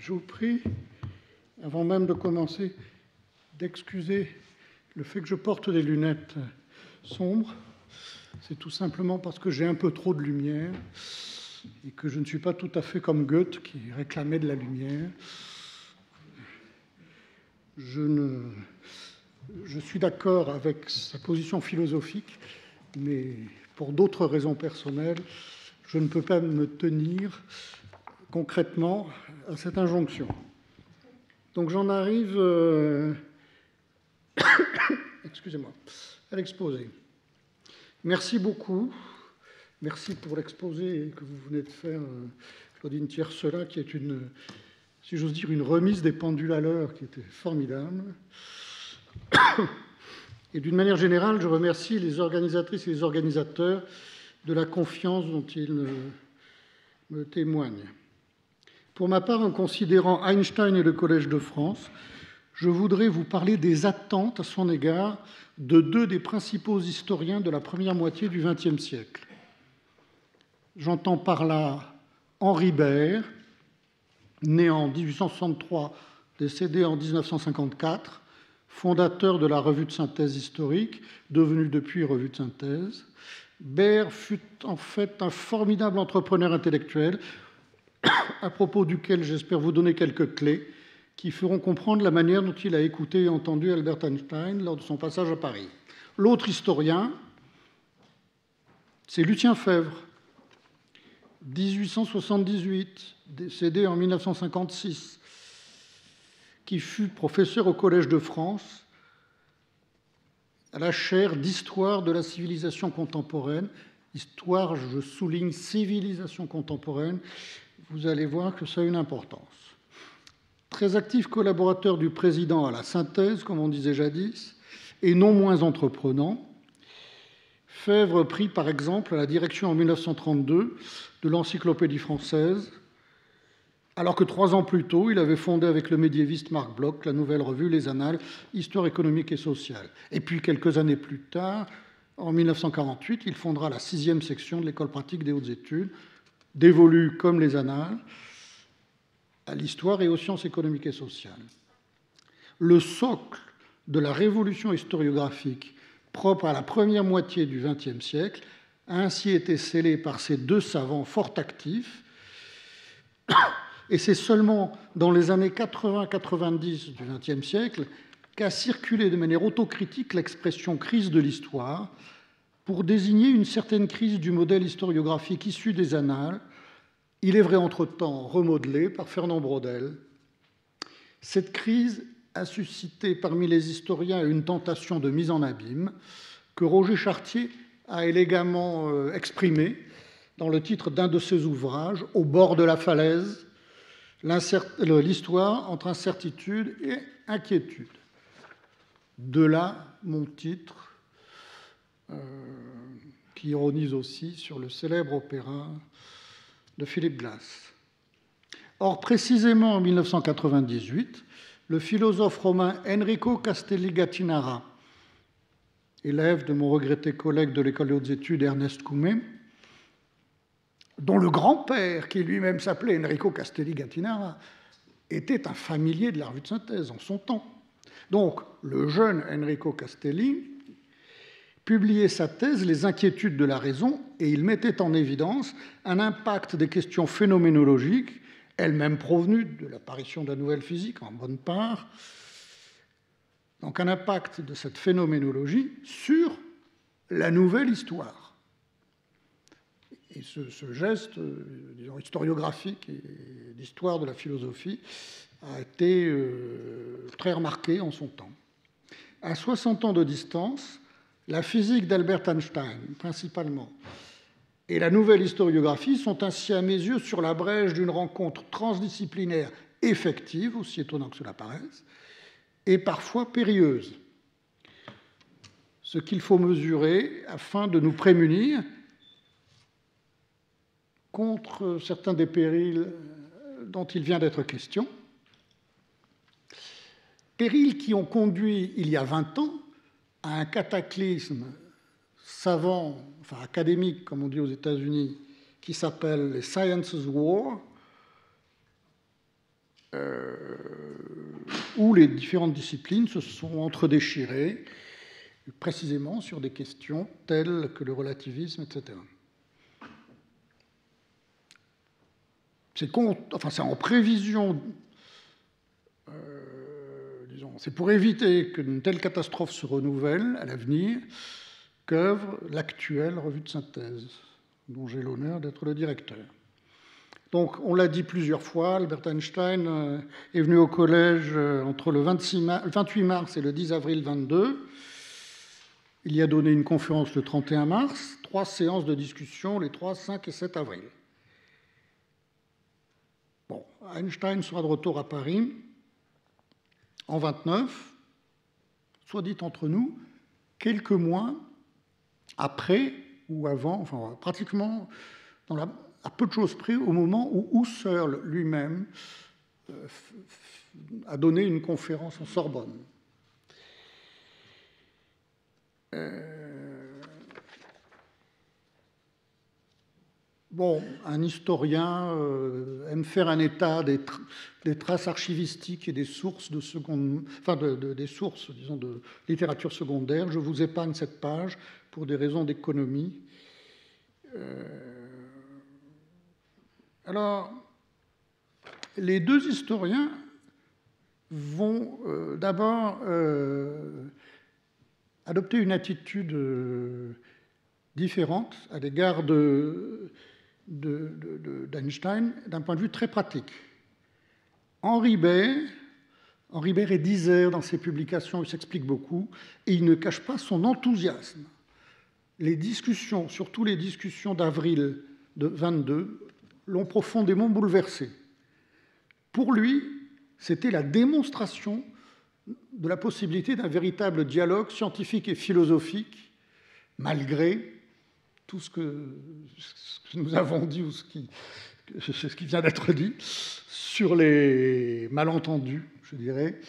Je vous prie, avant même de commencer, d'excuser le fait que je porte des lunettes sombres. C'est tout simplement parce que j'ai un peu trop de lumière et que je ne suis pas tout à fait comme Goethe qui réclamait de la lumière. Je suis d'accord avec sa position philosophique, mais pour d'autres raisons personnelles, je ne peux pas me tenir concrètement à cette injonction. Donc j'en arrive excusez-moi, à l'exposé. Merci beaucoup. Merci pour l'exposé que vous venez de faire, Claudine Tiercelin, qui est une, si j'ose dire, une remise des pendules à l'heure qui était formidable. Et d'une manière générale, je remercie les organisatrices et les organisateurs de la confiance dont ils me témoignent. Pour ma part, en considérant Einstein et le Collège de France, je voudrais vous parler des attentes à son égard de deux des principaux historiens de la première moitié du XXe siècle. J'entends par là Henri Baer, né en 1863, décédé en 1954, fondateur de la Revue de synthèse historique, devenue depuis Revue de synthèse. Baer fut en fait un formidable entrepreneur intellectuel, à propos duquel j'espère vous donner quelques clés qui feront comprendre la manière dont il a écouté et entendu Albert Einstein lors de son passage à Paris. L'autre historien, c'est Lucien Febvre, 1878, décédé en 1956, qui fut professeur au Collège de France à la chaire d'histoire de la civilisation contemporaine. Histoire, je souligne, civilisation contemporaine. Vous allez voir que ça a une importance. Très actif collaborateur du président à la synthèse, comme on disait jadis, et non moins entreprenant, Febvre prit par exemple la direction en 1932 de l'Encyclopédie française, alors que 3 ans plus tôt, il avait fondé avec le médiéviste Marc Bloch la nouvelle revue Les Annales, Histoire économique et sociale. Et puis quelques années plus tard, en 1948, il fondera la 6e section de l'École pratique des hautes études, dévolue comme les Annales à l'histoire et aux sciences économiques et sociales. Le socle de la révolution historiographique propre à la première moitié du XXe siècle a ainsi été scellé par ces deux savants fort actifs, et c'est seulement dans les années 80-90 du XXe siècle qu'a circulé de manière autocritique l'expression « crise de l'histoire » pour désigner une certaine crise du modèle historiographique issu des Annales, il est vrai entre-temps remodelé par Fernand Braudel. Cette crise a suscité parmi les historiens une tentation de mise en abîme que Roger Chartier a élégamment exprimée dans le titre d'un de ses ouvrages, « Au bord de la falaise, l'histoire entre incertitude et inquiétude ». De là mon titre, qui ironise aussi sur le célèbre opéra de Philip Glass. Or, précisément en 1998, le philosophe romain Enrico Castelli Gattinara, élève de mon regretté collègue de l'École des hautes études Ernest Coumet, dont le grand-père, qui lui-même s'appelait Enrico Castelli Gattinara, était un familier de la Revue de synthèse en son temps. Donc, le jeune Enrico Castelli publiait sa thèse « Les inquiétudes de la raison » et il mettait en évidence un impact des questions phénoménologiques, elles-mêmes provenues de l'apparition de la nouvelle physique en bonne part, donc un impact de cette phénoménologie sur la nouvelle histoire. Et ce geste, disons, historiographique et d'histoire de la philosophie a été très remarqué en son temps. À 60 ans de distance, la physique d'Albert Einstein, principalement, et la nouvelle historiographie sont ainsi, à mes yeux, sur la brèche d'une rencontre transdisciplinaire effective, aussi étonnant que cela paraisse, et parfois périlleuse. Ce qu'il faut mesurer afin de nous prémunir contre certains des périls dont il vient d'être question, périls qui ont conduit, il y a 20 ans, à un cataclysme savant, enfin académique, comme on dit aux États-Unis, qui s'appelle les Sciences War, où les différentes disciplines se sont entredéchirées, précisément sur des questions telles que le relativisme, etc. C'est en prévision, disons, c'est pour éviter qu'une telle catastrophe se renouvelle à l'avenir qu'œuvre l'actuelle revue de synthèse, dont j'ai l'honneur d'être le directeur. Donc, on l'a dit plusieurs fois, Albert Einstein est venu au collège entre le 28 mars et le 10 avril 22. Il y a donné une conférence le 31 mars, 3 séances de discussion les 3, 5 et 7 avril. Bon, Einstein sera de retour à Paris en 29, soit dit entre nous, quelques mois après ou avant, enfin pratiquement à peu de choses près, au moment où Husserl lui-même a donné une conférence en Sorbonne. Bon, un historien aime faire un état des traces archivistiques et des sources de des sources, disons, de littérature secondaire. Je vous épargne cette page pour des raisons d'économie. Alors, les deux historiens vont d'abord adopter une attitude différente à l'égard d'Einstein d'un point de vue très pratique. Henri Baire est disert dans ses publications, il s'explique beaucoup, et il ne cache pas son enthousiasme. Les discussions, surtout les discussions d'avril de 22, l'ont profondément bouleversé. Pour lui, c'était la démonstration de la possibilité d'un véritable dialogue scientifique et philosophique, malgré tout ce que nous avons dit ou ce qui vient d'être dit sur les malentendus, je dirais.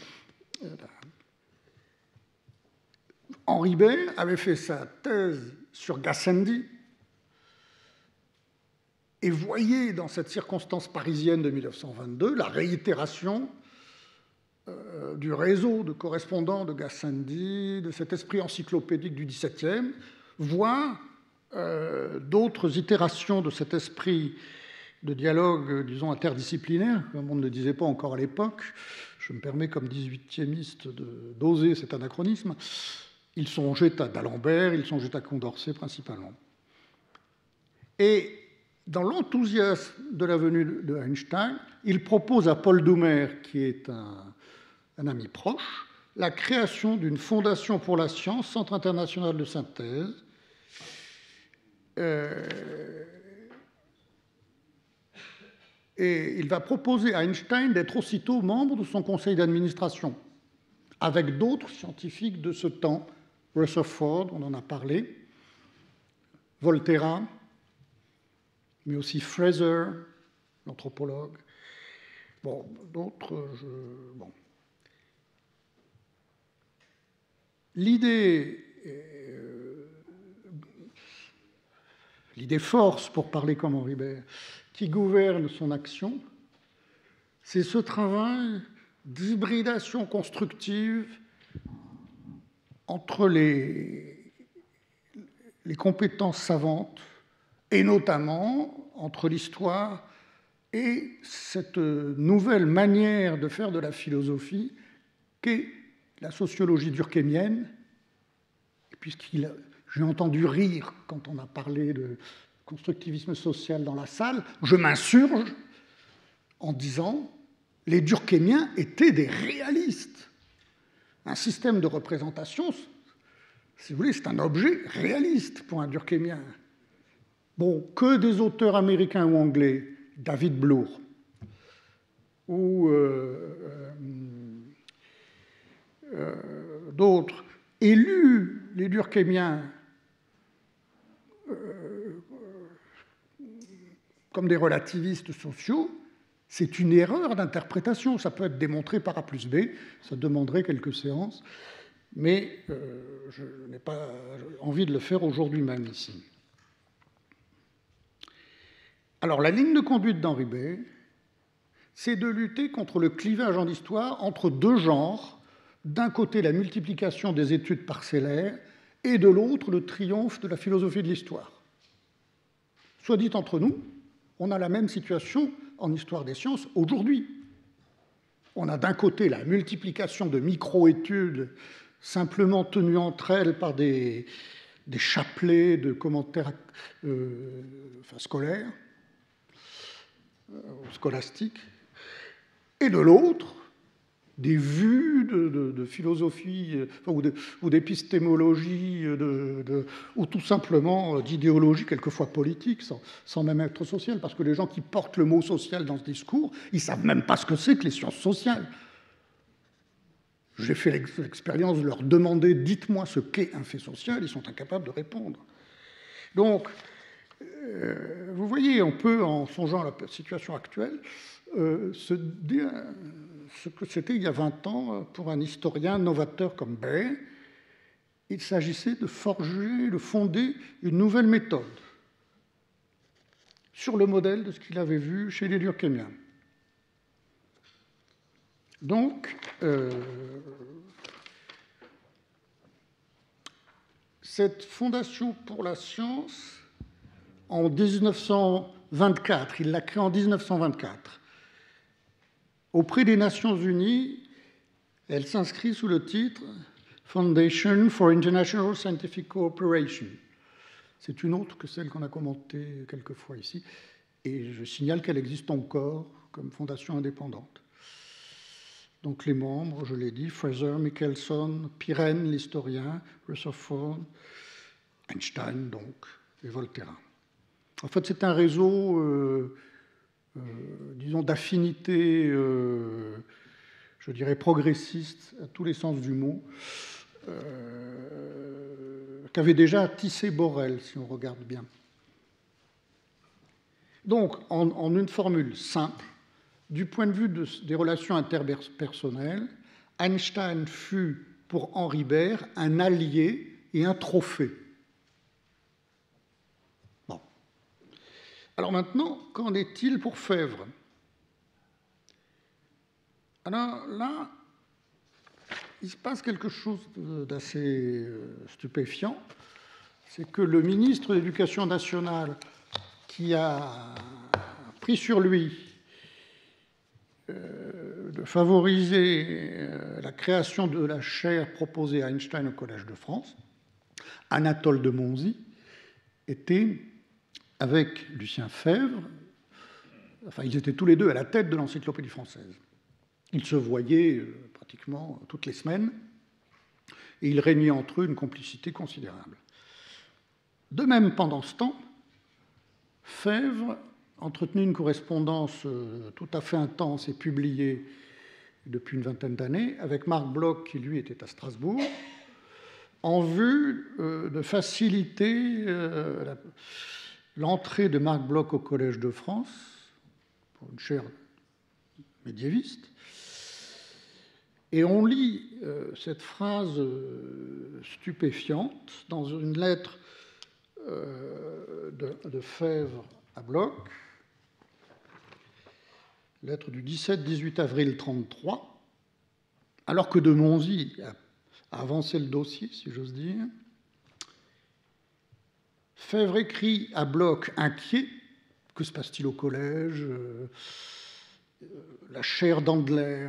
Henri Baire avait fait sa thèse sur Gassendi et voyait dans cette circonstance parisienne de 1922 la réitération du réseau de correspondants de Gassendi, de cet esprit encyclopédique du XVIIe, voire d'autres itérations de cet esprit de dialogue, disons, interdisciplinaire, comme on ne le disait pas encore à l'époque. Je me permets, comme 18e d'oser cet anachronisme. Il songeait à d'Alembert, il songeait à Condorcet principalement. Et dans l'enthousiasme de la venue de Einstein, il propose à Paul Doumer, qui est un ami proche, la création d'une fondation pour la science, Centre international de synthèse, et il va proposer à Einstein d'être aussitôt membre de son conseil d'administration, avec d'autres scientifiques de ce temps, Rutherford, on en a parlé, Volterra, mais aussi Fraser, l'anthropologue. Bon, d'autres, bon. L'idée force, pour parler comme Henri Baire, qui gouverne son action, c'est ce travail d'hybridation constructive entre les compétences savantes, et notamment entre l'histoire et cette nouvelle manière de faire de la philosophie qu'est la sociologie durkheimienne, j'ai entendu rire quand on a parlé de constructivisme social dans la salle, je m'insurge en disant les durkheimiens étaient des réalistes. Un système de représentation, si vous voulez, c'est un objet réaliste pour un durkheimien. Bon, que des auteurs américains ou anglais, David Bloor, ou d'autres, aient lu les durkheimiens comme des relativistes sociaux, c'est une erreur d'interprétation. Ça peut être démontré par A plus B, ça demanderait quelques séances, mais je n'ai pas envie de le faire aujourd'hui même ici. Alors, la ligne de conduite d'Henri Baire, c'est de lutter contre le clivage en histoire entre deux genres, d'un côté la multiplication des études parcellaires et de l'autre le triomphe de la philosophie de l'histoire. Soit dit entre nous, on a la même situation en histoire des sciences aujourd'hui. On a d'un côté la multiplication de micro-études simplement tenues entre elles par des chapelets de commentaires scolaires, scolastiques, et de l'autre, des vues de philosophie ou d'épistémologie ou tout simplement d'idéologie, quelquefois politique, sans même être sociale, parce que les gens qui portent le mot social dans ce discours, ils ne savent même pas ce que c'est que les sciences sociales. J'ai fait l'expérience de leur demander « dites-moi ce qu'est un fait social », ils sont incapables de répondre. Donc, vous voyez, on peut, en songeant à la situation actuelle, se dire ce que c'était il y a 20 ans pour un historien novateur comme Baer. Il s'agissait de forger, de fonder une nouvelle méthode sur le modèle de ce qu'il avait vu chez les Durkheimiens. Donc, cette fondation pour la science, en 1924, il l'a créée en 1924, auprès des Nations Unies, elle s'inscrit sous le titre Foundation for International Scientific Cooperation. C'est une autre que celle qu'on a commentée quelques fois ici, et je signale qu'elle existe encore comme fondation indépendante. Donc les membres, je l'ai dit, Fraser, Michelson, Pirenne, l'historien, Rutherford, Einstein, donc, et Volterra. En fait, c'est un réseau, disons, d'affinité, je dirais, progressiste, à tous les sens du mot, qu'avait déjà tissé Borel, si on regarde bien. Donc, en une formule simple, du point de vue des relations interpersonnelles, Einstein fut, pour Henri Baer, un allié et un trophée. Bon. Alors maintenant, qu'en est-il pour Febvre? Alors là, il se passe quelque chose d'assez stupéfiant. C'est que le ministre de l'Éducation nationale, qui a pris sur lui de favoriser la création de la chaire proposée à Einstein au Collège de France, Anatole de Monzy, était, avec Lucien Febvre, enfin ils étaient tous les deux à la tête de l'Encyclopédie française. Ils se voyaient pratiquement toutes les semaines, et il régnait entre eux une complicité considérable. De même, pendant ce temps, Febvre entretenu une correspondance tout à fait intense et publiée depuis une vingtaine d'années avec Marc Bloch, qui lui était à Strasbourg, en vue de faciliter l'entrée de Marc Bloch au Collège de France, pour une chaire médiéviste. Et on lit cette phrase stupéfiante dans une lettre de Febvre à Bloch, lettre du 17-18 avril 1933, alors que de Monzy a avancé le dossier, si j'ose dire. Febvre écrit à Bloch inquiet, que se passe-t-il au collège, la chaire d'Andler,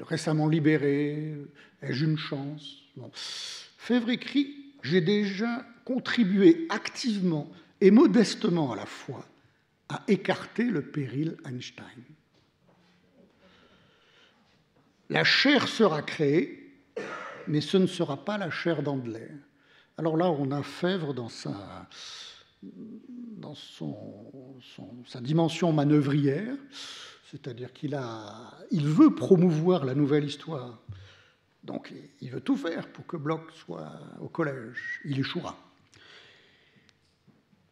récemment libérée, ai-je une chance? Bon. Febvre écrit « J'ai déjà contribué activement et modestement à la fois à écarter le péril Einstein. La chaire sera créée, mais ce ne sera pas la chaire d'Andler. » Alors là, on a Febvre dans sa dimension manœuvrière, c'est-à-dire il veut promouvoir la nouvelle histoire. Donc, il veut tout faire pour que Bloch soit au collège. Il échouera.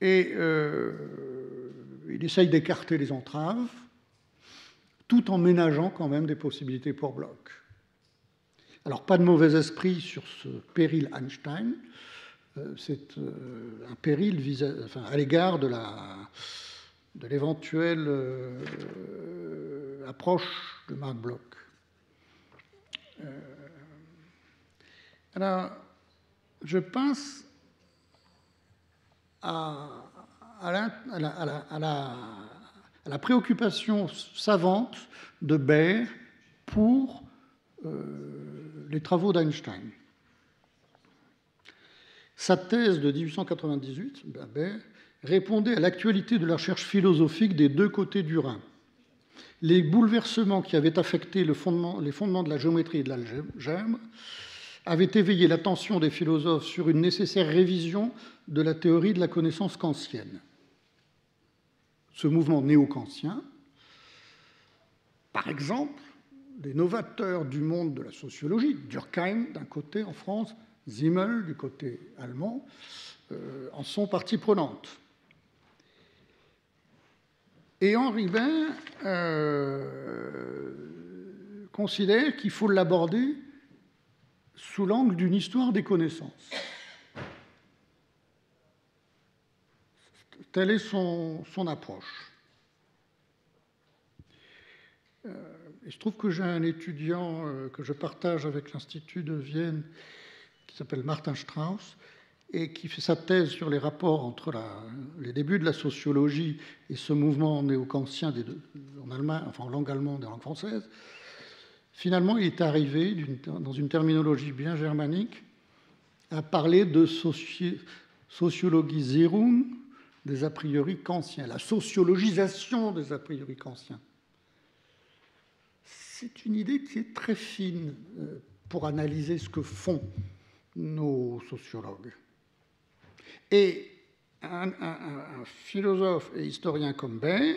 Et il essaye d'écarter les entraves, tout en ménageant quand même des possibilités pour Bloch. Alors, pas de mauvais esprit sur ce péril Einstein. C'est un péril à l'égard de l'éventuelle approche de Marc Bloch. Alors, je passe à la préoccupation savante de Baire pour les travaux d'Einstein. Sa thèse de 1898, Baire, répondait à l'actualité de la recherche philosophique des deux côtés du Rhin. Les bouleversements qui avaient affecté les fondements de la géométrie et de l'algèbre avaient éveillé l'attention des philosophes sur une nécessaire révision de la théorie de la connaissance kantienne. Ce mouvement néo-kantien, par exemple, les novateurs du monde de la sociologie, Durkheim d'un côté en France, Simmel du côté allemand, en sont partie prenante. Et Henri Baire considère qu'il faut l'aborder sous l'angle d'une histoire des connaissances. Telle est son approche. Il se trouve que j'ai un étudiant que je partage avec l'Institut de Vienne qui s'appelle Martin Strauss et qui fait sa thèse sur les rapports entre les débuts de la sociologie et ce mouvement néo-kantien en Allemagne, enfin en langue allemande et en langue française. Finalement, il est arrivé, dans une terminologie bien germanique, à parler de sociologisierung des a priori kantiens, la sociologisation des a priori kantiens. C'est une idée qui est très fine pour analyser ce que font nos sociologues. Et un philosophe et historien comme Baire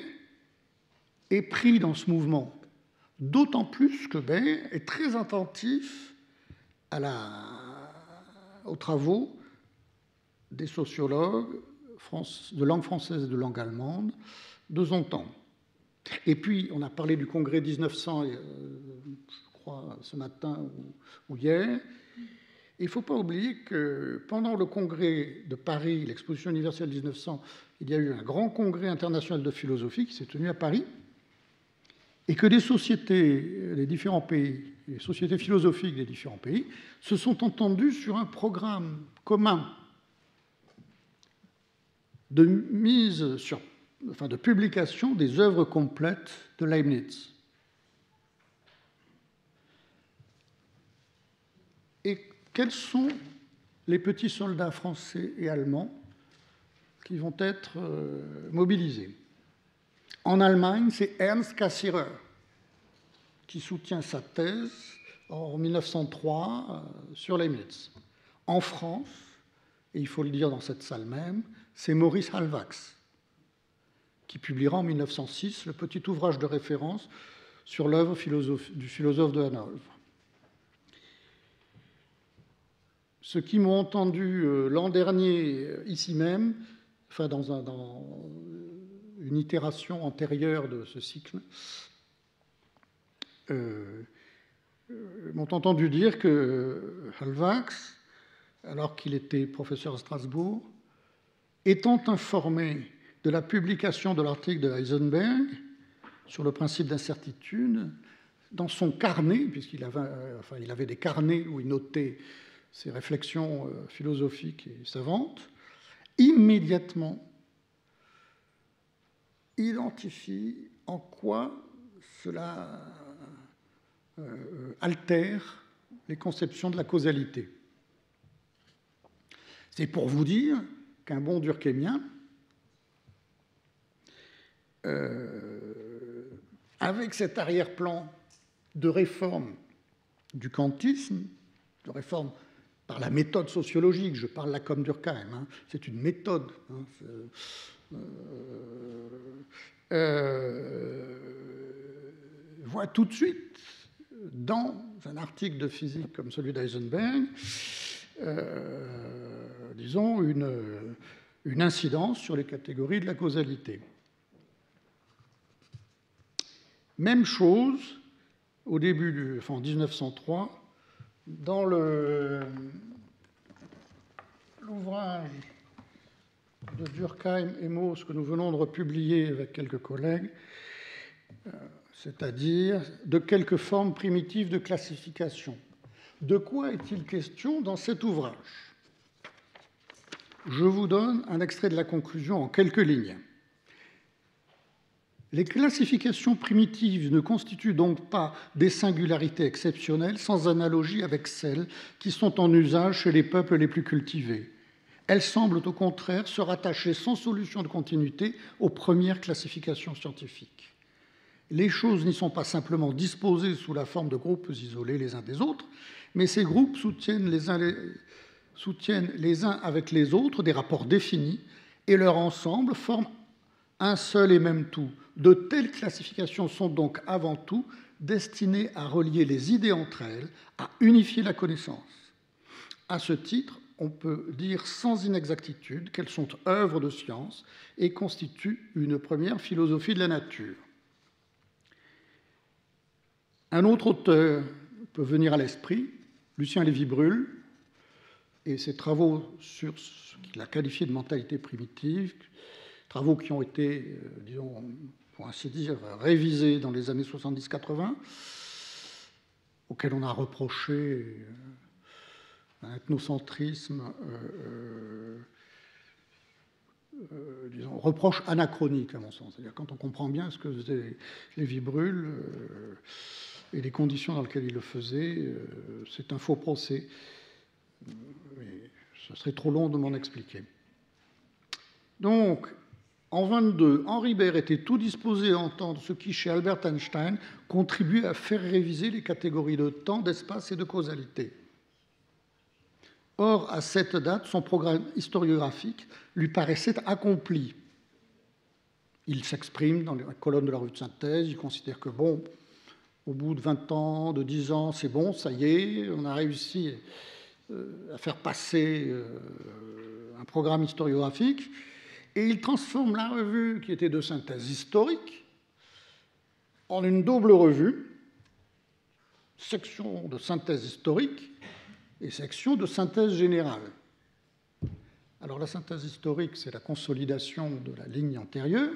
est pris dans ce mouvement, d'autant plus que Baire est très attentif aux travaux des sociologues de langue française et de langue allemande de son temps. Et puis, on a parlé du congrès 1900, je crois, ce matin ou hier. Il ne faut pas oublier que pendant le congrès de Paris, l'exposition universelle 1900, il y a eu un grand congrès international de philosophie qui s'est tenu à Paris, et que les sociétés des différents pays, les sociétés philosophiques des différents pays, se sont entendues sur un programme commun de de publication des œuvres complètes de Leibniz. Et quels sont les petits soldats français et allemands qui vont être mobilisés? En Allemagne, c'est Ernst Cassirer qui soutient sa thèse en 1903 sur Leibniz. En France, et il faut le dire dans cette salle même, c'est Maurice Halbwachs qui publiera en 1906 le petit ouvrage de référence sur l'œuvre du philosophe de Hanovre. Ceux qui m'ont entendu l'an dernier, ici même, enfin dans une itération antérieure de ce cycle, m'ont entendu dire que Halbwachs, alors qu'il était professeur à Strasbourg, étant informé de la publication de l'article de Heisenberg sur le principe d'incertitude, dans son carnet, puisqu'il avait des carnets où il notait ses réflexions philosophiques et savantes, immédiatement identifie en quoi cela altère les conceptions de la causalité. C'est pour vous dire qu'un bon durkheimien, avec cet arrière-plan de réforme du kantisme, de réforme par la méthode sociologique, je parle là comme Durkheim, c'est une méthode, voit tout de suite, dans un article de physique comme celui d'Heisenberg, disons, une incidence sur les catégories de la causalité. Même chose au début en 1903, dans l'ouvrage de Durkheim et Mauss que nous venons de republier avec quelques collègues c'est-à-dire de quelques formes primitives de classification. De quoi est-il question dans cet ouvrage? Je vous donne un extrait de la conclusion en quelques lignes. Les classifications primitives ne constituent donc pas des singularités exceptionnelles sans analogie avec celles qui sont en usage chez les peuples les plus cultivés. Elles semblent au contraire se rattacher sans solution de continuité aux premières classifications scientifiques. Les choses n'y sont pas simplement disposées sous la forme de groupes isolés les uns des autres, mais ces groupes soutiennent les uns avec les autres des rapports définis et leur ensemble forme un seul et même tout. De telles classifications sont donc avant tout destinées à relier les idées entre elles, à unifier la connaissance. À ce titre, on peut dire sans inexactitude qu'elles sont œuvres de science et constituent une première philosophie de la nature. Un autre auteur peut venir à l'esprit, Lucien Lévy-Bruhl, et ses travaux sur ce qu'il a qualifié de mentalité primitive, travaux qui ont été, disons, pour ainsi dire, révisés dans les années 70-80, auxquels on a reproché un ethnocentrisme, disons, reproche anachronique à mon sens. C'est-à-dire quand on comprend bien ce que faisait Lévy-Bruhl et les conditions dans lesquelles il le faisait, c'est un faux procès. Mais ce serait trop long de m'en expliquer. Donc, en 1922, Henri Baire était tout disposé à entendre ce qui, chez Albert Einstein, contribuait à faire réviser les catégories de temps, d'espace et de causalité. Or, à cette date, son programme historiographique lui paraissait accompli. Il s'exprime dans la colonne de la revue de synthèse, il considère que, bon, au bout de 20 ans, de 10 ans, c'est bon, ça y est, on a réussi à faire passer un programme historiographique, et il transforme la revue, qui était de synthèse historique, en une double revue, section de synthèse historique et section de synthèse générale. Alors la synthèse historique, c'est la consolidation de la ligne antérieure.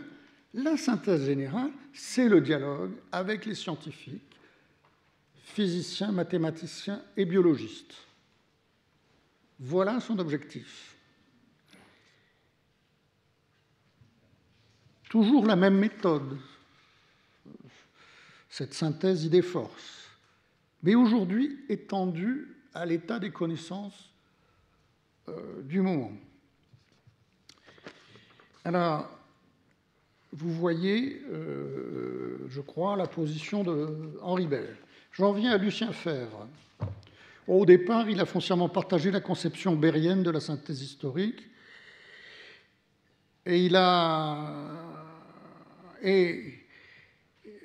La synthèse générale, c'est le dialogue avec les scientifiques, physiciens, mathématiciens et biologistes. Voilà son objectif. Toujours la même méthode, cette synthèse idée-force, mais aujourd'hui étendue à l'état des connaissances du moment. Alors, vous voyez, je crois, la position de Henri Baire. J'en viens à Lucien Febvre. Au départ, il a foncièrement partagé la conception baérienne de la synthèse historique, et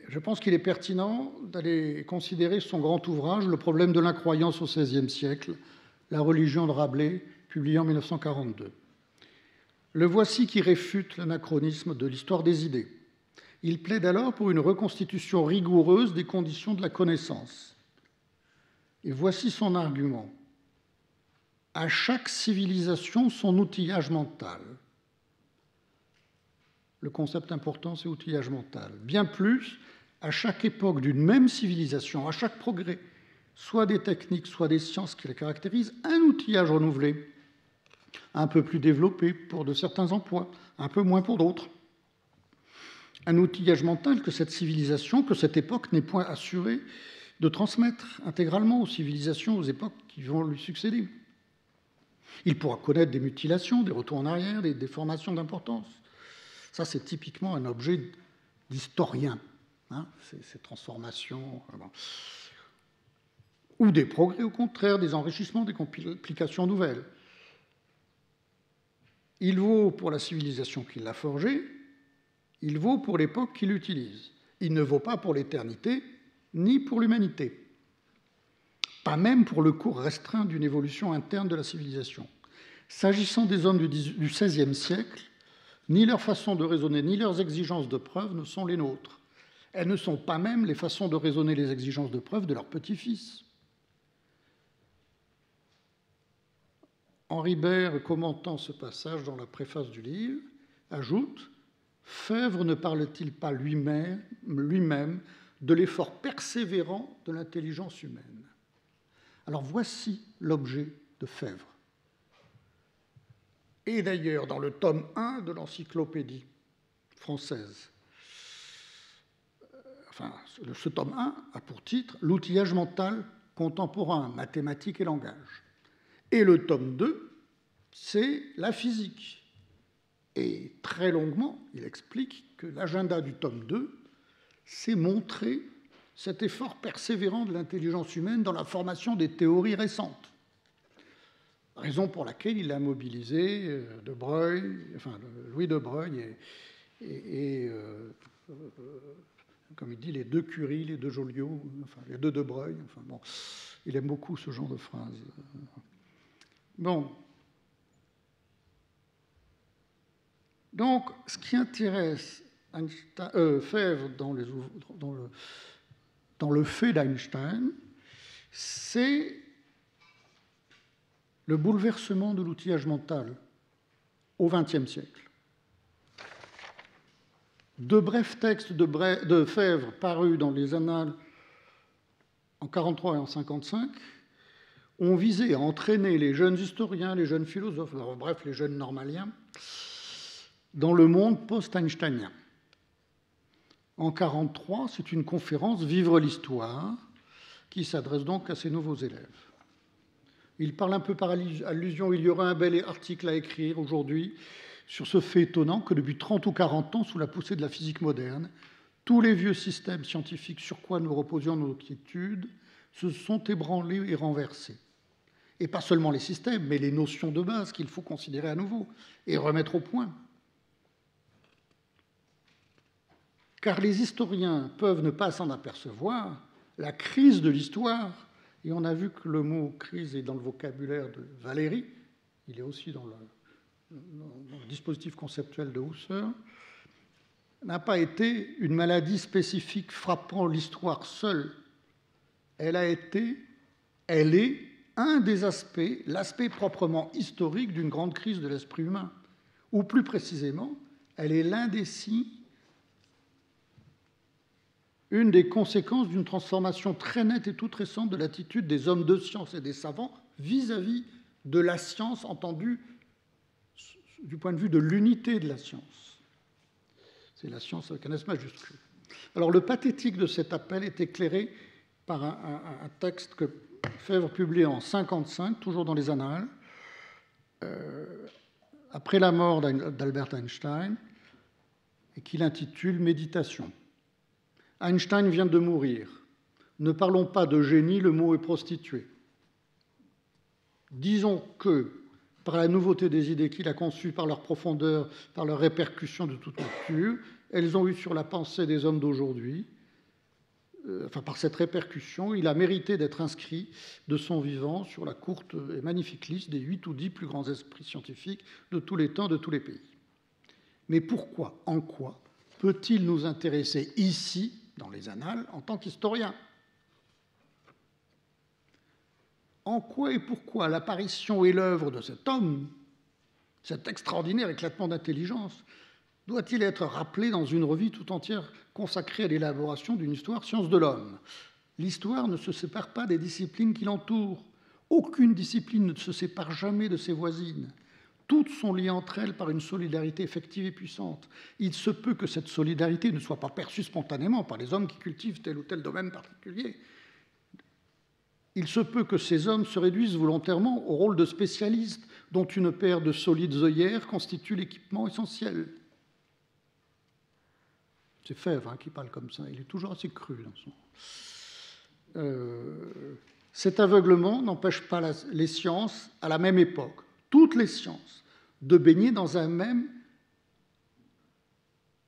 je pense qu'il est pertinent d'aller considérer son grand ouvrage, Le problème de l'incroyance au XVIe siècle, La religion de Rabelais, publié en 1942. Le voici qui réfute l'anachronisme de l'histoire des idées. Il plaide alors pour une reconstitution rigoureuse des conditions de la connaissance. Et voici son argument. À chaque civilisation, son outillage mental. Le concept important, c'est outillage mental. Bien plus, à chaque époque d'une même civilisation, à chaque progrès, soit des techniques, soit des sciences qui les caractérisent, un outillage renouvelé, un peu plus développé pour de certains emplois, un peu moins pour d'autres. Un outillage mental que cette civilisation, que cette époque n'est point assurée de transmettre intégralement aux civilisations, aux époques qui vont lui succéder. Il pourra connaître des mutilations, des retours en arrière, des déformations d'importance. Ça, c'est typiquement un objet d'historien, hein, ces transformations. Ou des progrès, au contraire, des enrichissements, des complications nouvelles. Il vaut pour la civilisation qui l'a forgé, il vaut pour l'époque qui l'utilise. Il ne vaut pas pour l'éternité, ni pour l'humanité. Pas même pour le cours restreint d'une évolution interne de la civilisation. S'agissant des hommes du XVIe siècle, ni leur façon de raisonner, ni leurs exigences de preuve ne sont les nôtres. Elles ne sont pas même les façons de raisonner les exigences de preuve de leurs petits-fils. Henri Baire, commentant ce passage dans la préface du livre, ajoute « Febvre ne parle-t-il pas lui-même de l'effort persévérant de l'intelligence humaine. Alors voici l'objet de Fèvre. Et d'ailleurs, dans le tome 1 de l'encyclopédie française, enfin, ce tome 1 a pour titre « L'outillage mental contemporain, mathématiques et langage ». Et le tome 2, c'est la physique. Et très longuement, il explique que l'agenda du tome 2, c'est montrer cet effort persévérant de l'intelligence humaine dans la formation des théories récentes. Raison pour laquelle il a mobilisé de Broglie, enfin, Louis de Broglie et comme il dit, les deux Curie, les deux Joliot, enfin, les deux de Broglie. Enfin, bon, il aime beaucoup ce genre de phrase. Bon. Donc, ce qui intéresse Fèvre dans le fait d'Einstein, c'est le bouleversement de l'outillage mental au XXe siècle. De brefs textes de Fèvre parus dans les Annales en 1943 et en 1955 ont visé à entraîner les jeunes historiens, les jeunes philosophes, bref, les jeunes normaliens, dans le monde post-einsteinien. En 1943, c'est une conférence « Vivre l'histoire » qui s'adresse donc à ces nouveaux élèves. Il parle un peu par allusion, il y aura un bel article à écrire aujourd'hui sur ce fait étonnant que depuis 30 ou 40 ans, sous la poussée de la physique moderne, tous les vieux systèmes scientifiques sur quoi nous reposions nos quiétudes se sont ébranlés et renversés. Et pas seulement les systèmes, mais les notions de base qu'il faut considérer à nouveau et remettre au point. Car les historiens peuvent ne pas s'en apercevoir, la crise de l'histoire, et on a vu que le mot crise est dans le vocabulaire de Valéry, il est aussi dans le dispositif conceptuel de Husserl, n'a pas été une maladie spécifique frappant l'histoire seule. Elle est un des aspects, l'aspect proprement historique d'une grande crise de l'esprit humain, ou plus précisément, elle est l'un des signes, une des conséquences d'une transformation très nette et toute récente de l'attitude des hommes de science et des savants vis-à-vis de la science entendue du point de vue de l'unité de la science. C'est la science avec un S majuscule. Alors le pathétique de cet appel est éclairé par un texte que Fèvre publie en 1955, toujours dans les Annales, après la mort d'Albert Einstein, et qu'il intitule « Méditation ». Einstein vient de mourir. Ne parlons pas de génie, le mot est prostitué. Disons que, par la nouveauté des idées qu'il a conçues, par leur profondeur, par leurs répercussions de toute nature, elles ont eu sur la pensée des hommes d'aujourd'hui, enfin par cette répercussion, il a mérité d'être inscrit de son vivant sur la courte et magnifique liste des 8 ou 10 plus grands esprits scientifiques de tous les temps, de tous les pays. Mais pourquoi, en quoi, peut-il nous intéresser ici, dans les Annales, en tant qu'historien ? En quoi et pourquoi l'apparition et l'œuvre de cet homme, cet extraordinaire éclatement d'intelligence, doit-il être rappelé dans une revue tout entière consacrée à l'élaboration d'une histoire science de l'homme ? L'histoire ne se sépare pas des disciplines qui l'entourent. Aucune discipline ne se sépare jamais de ses voisines. Toutes sont liées entre elles par une solidarité effective et puissante. Il se peut que cette solidarité ne soit pas perçue spontanément par les hommes qui cultivent tel ou tel domaine particulier. Il se peut que ces hommes se réduisent volontairement au rôle de spécialistes dont une paire de solides œillères constitue l'équipement essentiel. C'est Fèvre qui parle comme ça, il est toujours assez cru dans son... Cet aveuglement n'empêche pas les sciences, à la même époque, toutes les sciences, de baigner dans un même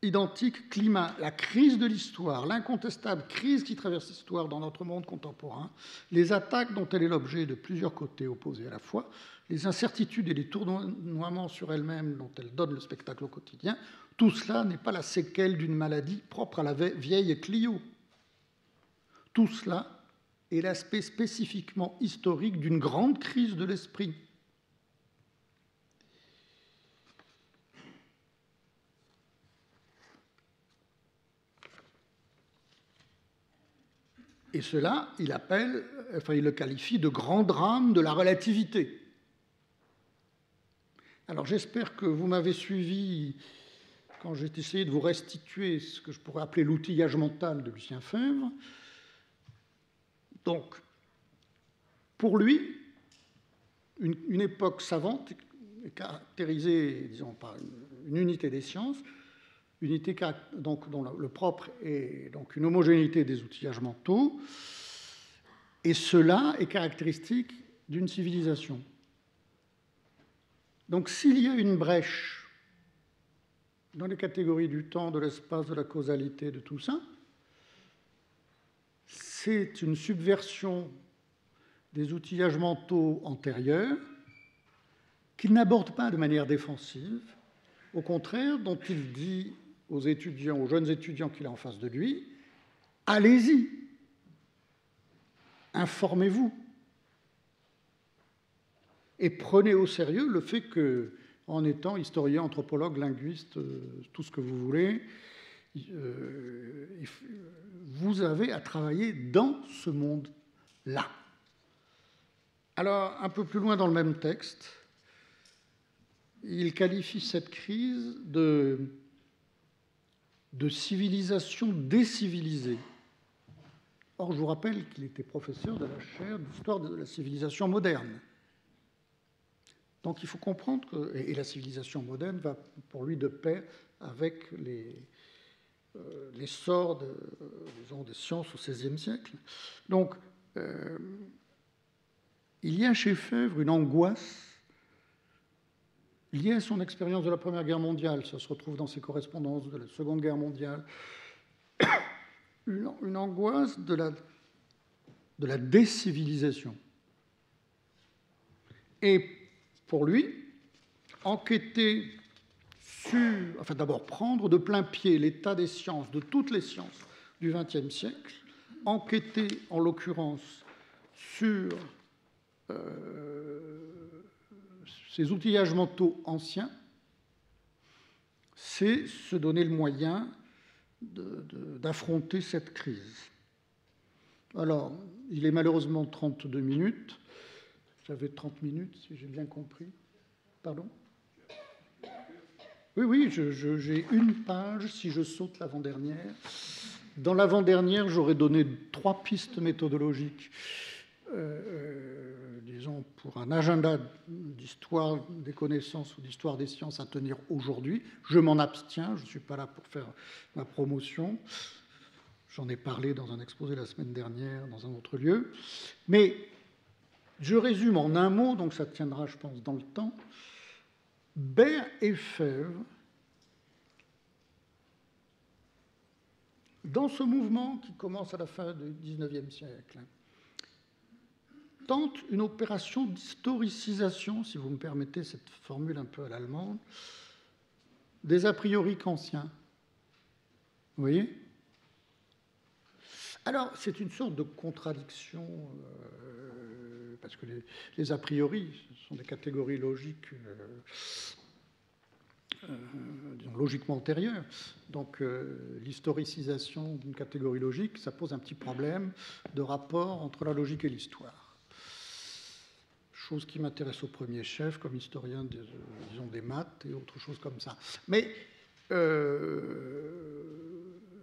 identique climat. La crise de l'histoire, l'incontestable crise qui traverse l'histoire dans notre monde contemporain, les attaques dont elle est l'objet de plusieurs côtés opposés à la fois, les incertitudes et les tournoiements sur elle-même dont elle donne le spectacle au quotidien, tout cela n'est pas la séquelle d'une maladie propre à la vieille Clio. Tout cela est l'aspect spécifiquement historique d'une grande crise de l'esprit. Et cela, il le qualifie de grand drame de la relativité. Alors j'espère que vous m'avez suivi quand j'ai essayé de vous restituer ce que je pourrais appeler l'outillage mental de Lucien Febvre. Donc, pour lui, une époque savante est caractérisée, disons, par une unité des sciences, unité donc, dont le propre est donc une homogénéité des outillages mentaux, et cela est caractéristique d'une civilisation. Donc s'il y a une brèche dans les catégories du temps, de l'espace, de la causalité, de tout ça, c'est une subversion des outillages mentaux antérieurs qu'il n'aborde pas de manière défensive, au contraire, dont il dit aux étudiants, aux jeunes étudiants qu'il a en face de lui, allez-y, informez-vous et prenez au sérieux le fait que, en étant historien, anthropologue, linguiste, tout ce que vous voulez, vous avez à travailler dans ce monde-là. Alors, un peu plus loin dans le même texte, il qualifie cette crise de civilisation décivilisée. Or, je vous rappelle qu'il était professeur de la chaire d'histoire de la civilisation moderne. Donc il faut comprendre que et la civilisation moderne va pour lui de pair avec l'essor disons, des sciences au XVIe siècle. Donc il y a chez Febvre une angoisse liée à son expérience de la Première Guerre mondiale. Ça se retrouve dans ses correspondances de la Seconde Guerre mondiale. Une angoisse de la décivilisation. Et pour lui, enquêter enfin d'abord prendre de plein pied l'état des sciences, de toutes les sciences du XXe siècle, enquêter en l'occurrence sur ces outillages mentaux anciens, c'est se donner le moyen d'affronter cette crise. Alors, il est malheureusement 32 minutes. J'avais 30 minutes, si j'ai bien compris. Pardon ? Oui, j'ai une page si je saute l'avant-dernière. Dans l'avant-dernière, j'aurais donné 3 pistes méthodologiques, disons, pour un agenda d'histoire des connaissances ou d'histoire des sciences à tenir aujourd'hui. Je m'en abstiens, je ne suis pas là pour faire ma promotion. J'en ai parlé dans un exposé la semaine dernière, dans un autre lieu. Mais je résume en un mot, donc ça tiendra, je pense, dans le temps. Baird et Febvre, dans ce mouvement qui commence à la fin du XIXe siècle, tentent une opération d'historicisation, si vous me permettez cette formule un peu à l'allemande, des a priori kantiens. Vous voyez ? Alors, c'est une sorte de contradiction, parce que les a priori sont des catégories logiques, disons, logiquement antérieures. Donc, l'historicisation d'une catégorie logique, ça pose un petit problème de rapport entre la logique et l'histoire. Chose qui m'intéresse au premier chef, comme historien disons, des maths et autre chose comme ça. Mais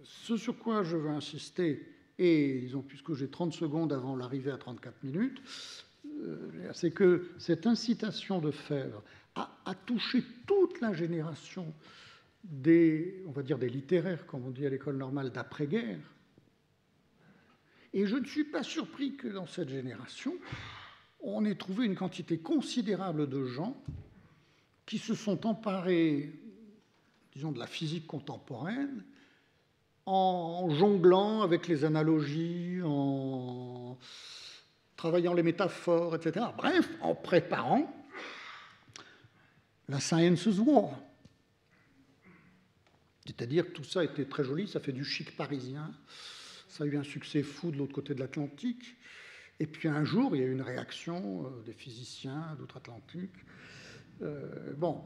ce sur quoi je veux insister, et disons, puisque j'ai 30 secondes avant l'arrivée à 34 minutes, c'est que cette incitation de Febvre a touché toute la génération on va dire des littéraires, comme on dit à l'école normale, d'après-guerre. Et je ne suis pas surpris que dans cette génération, on ait trouvé une quantité considérable de gens qui se sont emparés, disons, de la physique contemporaine, en jonglant avec les analogies, en travaillant les métaphores, etc. Bref, en préparant la Sciences War. C'est-à-dire que tout ça était très joli, ça fait du chic parisien, ça a eu un succès fou de l'autre côté de l'Atlantique. Et puis un jour, il y a eu une réaction des physiciens d'outre-Atlantique. Bon,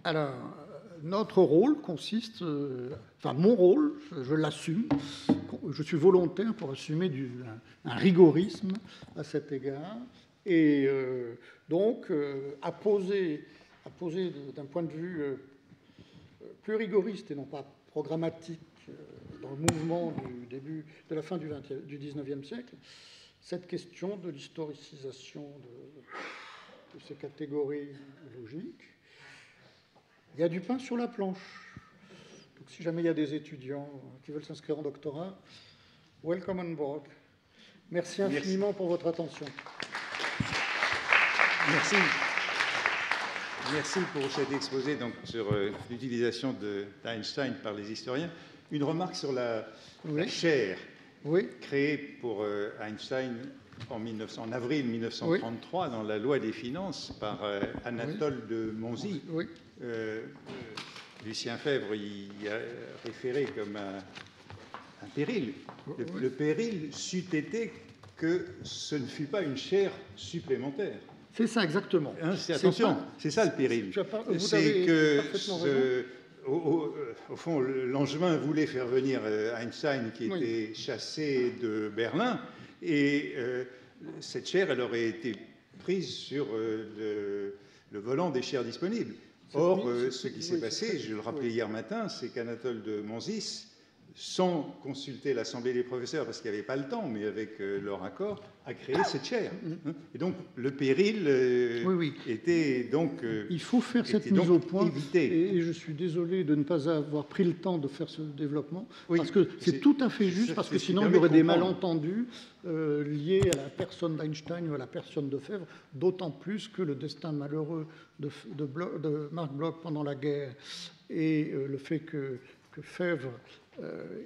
Alors, notre rôle consiste, enfin mon rôle, je l'assume, je suis volontaire pour assumer un rigorisme à cet égard, et donc à poser d'un point de vue plus rigoriste et non pas programmatique dans le mouvement du début, de la fin du XIXe siècle, cette question de l'historicisation de ces catégories logiques. Il y a du pain sur la planche. Donc, si jamais il y a des étudiants qui veulent s'inscrire en doctorat, welcome on board. Merci infiniment pour votre attention. Merci. Merci pour cet exposé donc, sur l'utilisation d'Einstein par les historiens. Une remarque sur la chaire créée pour Einstein en avril 1933 dans la loi des finances par Anatole de Monzy. Lucien Febvre y a référé comme un péril. Le péril c'eût été que ce ne fut pas une chaire supplémentaire. C'est ça, exactement. Hein, attention, c'est ça le péril. C'est que, au fond, Langevin voulait faire venir Einstein, qui était chassé de Berlin, et cette chaire, elle aurait été prise sur le volant des chaires disponibles. Or, ce qui s'est passé, je le rappelais hier matin, c'est qu'Anatole de Monzy, sans consulter l'Assemblée des professeurs, parce qu'il n'y avait pas le temps, mais avec leur accord, a créé cette chaire. Et donc, le péril était donc il faut faire cette mise au point, et je suis désolé de ne pas avoir pris le temps de faire ce développement, parce que c'est tout à fait juste, parce que sinon il y aurait des malentendus liés à la personne d'Einstein ou à la personne de Febvre, d'autant plus que le destin malheureux de Marc Bloch pendant la guerre, et le fait que Febvre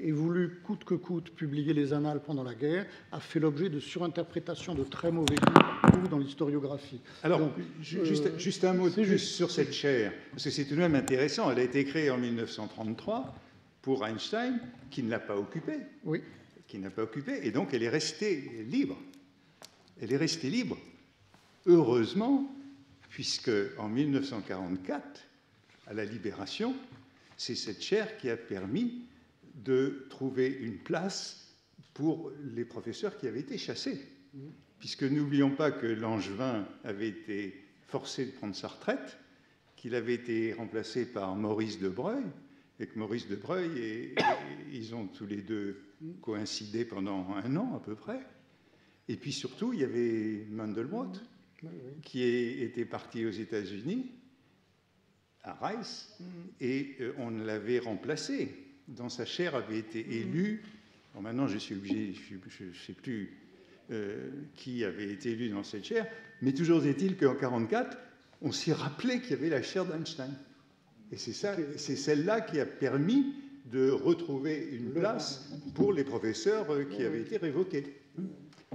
ait voulu coûte que coûte publier les annales pendant la guerre, a fait l'objet de surinterprétations de très mauvais goût dans l'historiographie. Alors, donc, juste un mot de plus sur cette chaire, parce que c'est tout de même intéressant. Elle a été créée en 1933 pour Einstein, qui ne l'a pas occupée. Oui. Qui n'a pas occupée, et donc elle est restée libre. Elle est restée libre, heureusement, puisque en 1944, à la Libération, c'est cette chaire qui a permis de trouver une place pour les professeurs qui avaient été chassés. Puisque n'oublions pas que Langevin avait été forcé de prendre sa retraite, qu'il avait été remplacé par Maurice de Breuil, et que Maurice de Breuil, ils ont tous les deux coïncidé pendant 1 an à peu près. Et puis surtout, il y avait Mandelbrot, qui était parti aux États-Unis, à Rice, et on l'avait remplacé. Dans sa chaire avait été élu. Bon, maintenant, je suis obligé, je ne sais plus qui avait été élu dans cette chaire, mais toujours est-il qu'en 1944, on s'y rappelait qu'il y avait la chaire d'Einstein. Et c'est celle-là qui a permis de retrouver une place pour les professeurs qui avaient été révoqués.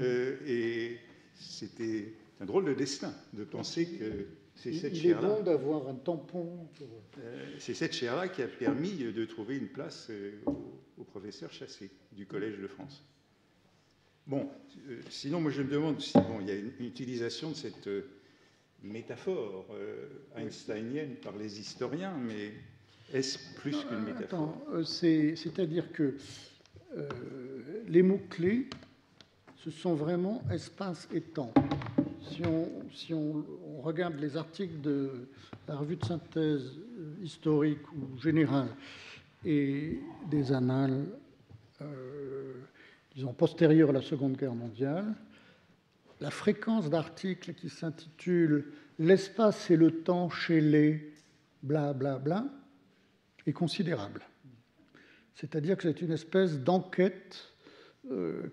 Et c'était un drôle de destin de penser que c'est cette chaire-là. Il est bon d'avoir un tampon. C'est cette chaire-là qui a permis de trouver une place aux professeurs chassés du Collège de France. Bon, sinon, moi je me demande si il y a une utilisation de cette métaphore einsteinienne par les historiens, mais est-ce plus qu'une métaphore? C'est-à-dire que les mots-clés, ce sont vraiment espace et temps. Si on regarde les articles de la revue de synthèse historique ou générale et des annales, disons, postérieures à la Seconde Guerre mondiale, la fréquence d'articles qui s'intitule « L'espace et le temps chez les blablabla » est considérable. C'est-à-dire que c'est une espèce d'enquête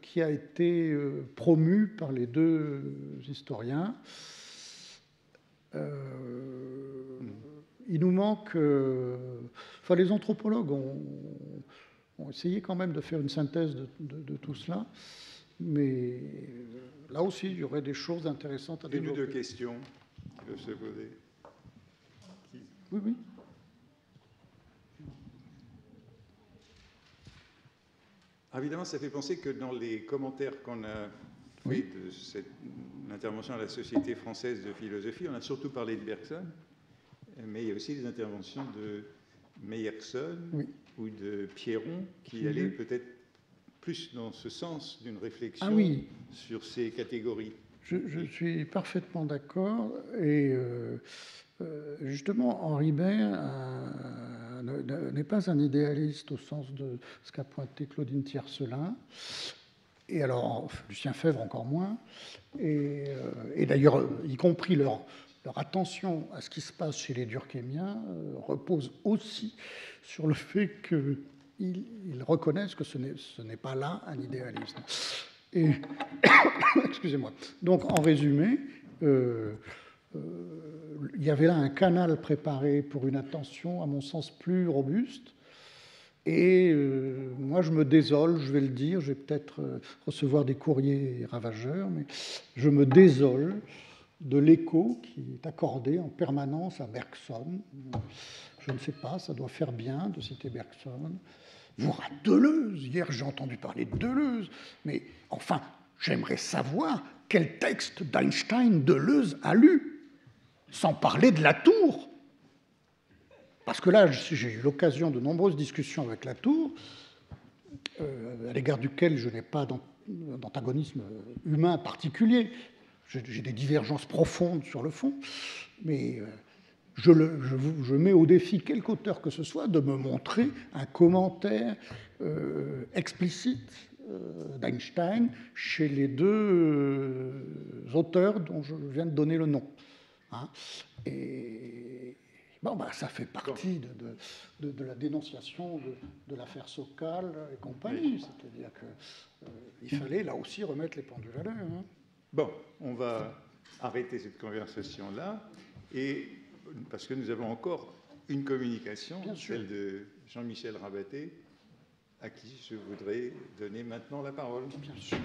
qui a été promue par les deux historiens. Il nous manque... Enfin, les anthropologues ont essayé quand même de faire une synthèse de tout cela, mais là aussi, il y aurait des choses intéressantes à développer. Une ou deux questions qui peuvent se poser. Oui, oui. Évidemment, ça fait penser que dans les commentaires qu'on a fait de cette intervention à la Société française de philosophie, on a surtout parlé de Bergson, mais il y a aussi des interventions de Meyerson Oui. ou de Pierron qui allaient peut-être plus dans ce sens d'une réflexion sur ces catégories. Je suis parfaitement d'accord. Et justement, Henri Bain n'est pas un idéaliste au sens de ce qu'a pointé Claudine Tiercelin. Et alors, Lucien Febvre encore moins. Et d'ailleurs, y compris leur attention à ce qui se passe chez les Durkheimiens repose aussi sur le fait qu'ils reconnaissent que ce n'est pas là un idéalisme. Et excusez-moi. Donc, en résumé, il y avait là un canal préparé pour une attention, à mon sens, plus robuste. Et moi, je me désole, je vais le dire, je vais peut-être recevoir des courriers ravageurs, mais je me désole de l'écho qui est accordé en permanence à Bergson. Je ne sais pas, ça doit faire bien de citer Bergson. Voire à Deleuze. Hier, j'ai entendu parler de Deleuze. Mais enfin, j'aimerais savoir quel texte d'Einstein Deleuze a lu, sans parler de Latour. Parce que là, j'ai eu l'occasion de nombreuses discussions avec Latour, à l'égard duquel je n'ai pas d'antagonisme humain particulier. J'ai des divergences profondes sur le fond, mais je mets au défi quelque auteur que ce soit de me montrer un commentaire explicite d'Einstein chez les deux auteurs dont je viens de donner le nom. Hein. Et bon, ça fait partie de la dénonciation de l'affaire Sokal et compagnie. C'est-à-dire qu'il fallait là aussi remettre les pendules à l'heure. Hein. Bon, on va arrêter cette conversation-là, et parce que nous avons encore une communication, celle de Jean-Michel Rabaté, à qui je voudrais donner maintenant la parole. Bien sûr.